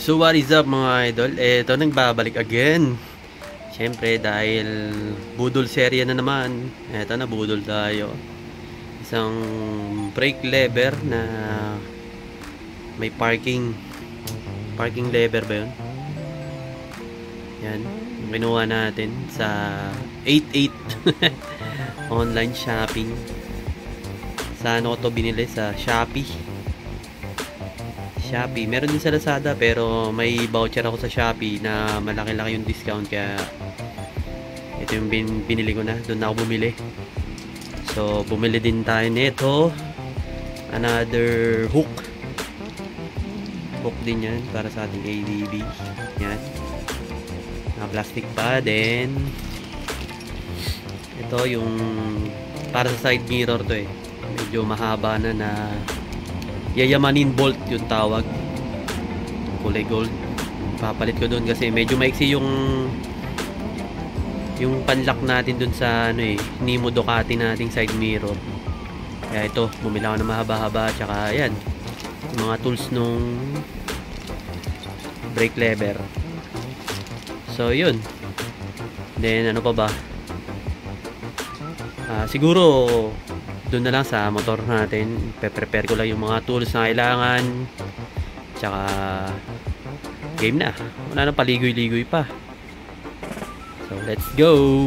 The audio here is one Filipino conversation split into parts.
So what is up mga idol? Eto nagbabalik again. Siyempre dahil budol serya na naman. Eto na budol tayo. Isang brake lever na may parking lever ba yun? Yan. Kinuha natin sa 88 online shopping. Saan ko to binili? Sa Shopee. Meron din sa Lazada pero may voucher ako sa Shopee na malaki-laki yung discount kaya ito yung binili ko na. Doon ako bumili. So bumili din tayo nito. Another hook din yan para sa ating ADB. Yan. Na plastic pa. Then ito yung para sa side mirror to eh. Medyo mahaba na yayamanin bolt yung tawag, kulay gold. Papalit ko doon kasi medyo maiksi yung panlock natin doon sa Nemo Ducati nating side mirror. Kaya ito, bumili ako ng mahaba-haba. Tsaka yan, yung mga tools nung brake lever. So yun. Then ano pa ba, siguro doon na lang sa motor natin, prepare ko lang yung mga tools na kailangan, tsaka game na, wala nang paligoy-ligoy pa. So let's go.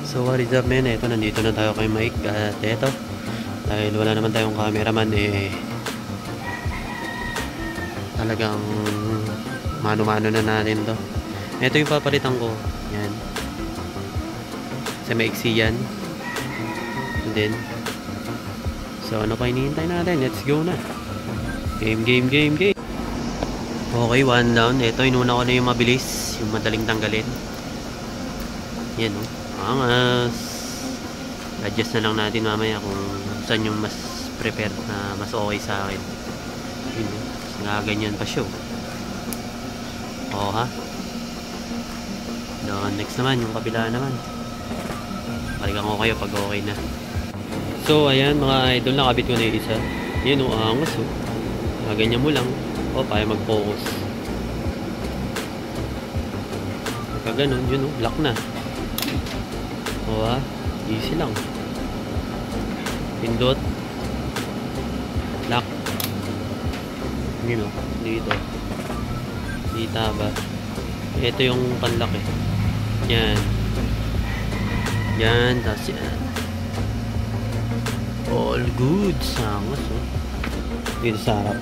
So what is up men, eto nandito na tayo kay Mike. At eto, dahil wala naman tayong cameraman talagang mano-mano na natin to. Eto yung papalitan ko, yan, sa maiksi yan. And then, so ano pa hinihintay natin? Let's go na. Game. Okay, one down. Ito, inuna ko na yung mabilis, yung madaling tanggalin. Yan o, angas. Adjust na lang natin mamaya kung saan yung mas prepared na mas okay sa akin. Yun o, ganyan pa siya. Oo ha. Doon, next naman, yung kabila naman. Balikan ko kayo pag okay na. So ayan mga idol, nakabit ko na yung isa. Yan o, angas o. Ganyan mo lang. O, kaya mag-focus. Pagka ganun, yun o, black na. O ha, easy lang. Pindot. Black. Yun o, dito. Dito ba? Ito yung panlock eh. Yan, tas yan. All good. Sangas oh. Dito sa harap.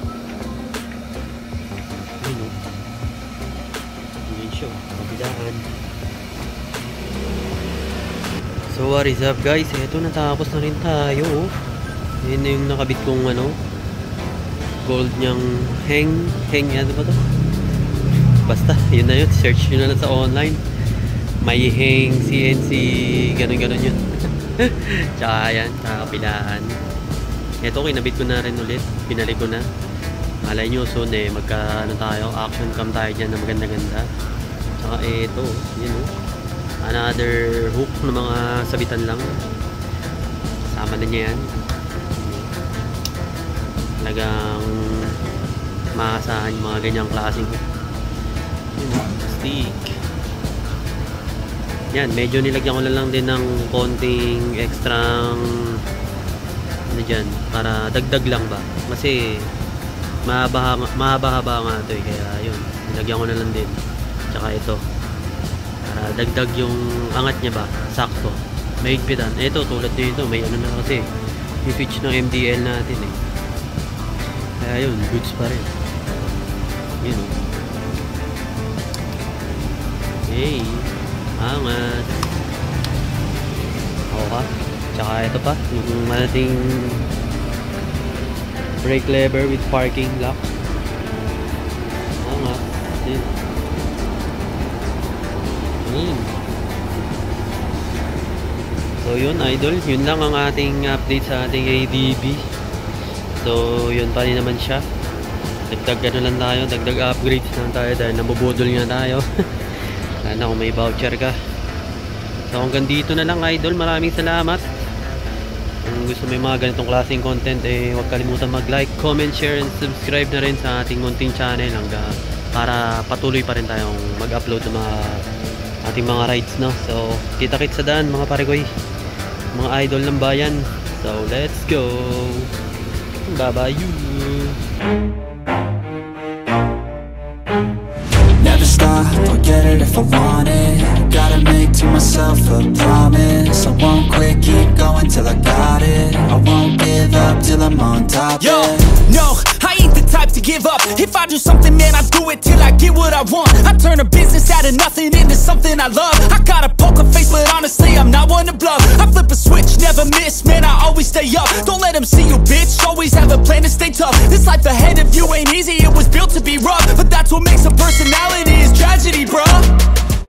Ayun oh. Yun siya. Kabilaan. So what is up guys? Eto, natapos na rin tayo oh. Yun na yung nakabit kong gold niyang hang ano ba to? Basta, yun na yun. Search nyo na lang sa online. May hang CNC, ganun yun. Tsaka yan, kakapilaan. Ito, kinabit ko na rin ulit. Pinalik ko na. Malay nyo soon magka tayo, action cam tayo dyan na maganda-ganda. Tsaka ito, yun o, another hook na mga sabitan lang. Sama na niya yan. Talagang maasahan yung mga ganyang klaseng hook. Yun o, stick. Yan, medyo nilagyan ko lang din ng konting extrang dyan, para dagdag lang ba, kasi mahaba-haba nga ito eh, kaya yun, nilagyan ko na lang din. Tsaka ito, para dagdag yung angat niya ba, sakto, may higpitan. Ito, tulad nito, may ano na kasi, yung switch ng MDL natin eh, kaya yun, goods pa rin. Yun o. Okay, angat. Okay. Tsaka ito pa, yung ating brake lever with parking lock. Angat. So yun idol, yun lang ang ating update sa ating ADB. So yun pa rin naman siya. Dagdag ano lang tayo, dagdag upgrades lang tayo dahil nabubudol nga tayo. Sana kung may voucher ka. So hanggang dito na lang idol, maraming salamat. Kung gusto may mga ganitong klaseng content, huwag kalimutan mag-like, comment, share, and subscribe na rin sa ating munting channel para patuloy pa rin tayong mag-upload ng mga ating mga rides, no? So, kita-kits sa daan mga paregoy, mga idol ng bayan. So, let's go! Bye-bye you! Never stop, I'll get it if I want it. Gotta make to myself a promise. I won't quit, keep going till I got it. I won't give up till I'm on top. Yo, no, I ain't the type to give up. If I do something, man, I do it till I get what I want. I turn a business out of nothing into something I love. I got a poker face, but honestly, I'm not one to bluff. I flip a switch, never miss, man, I always stay up. Don't let them see you, bitch, always have a plan to stay tough. This life ahead of you ain't easy, it was built to be rough. But that's what makes a personality, is tragedy, bruh.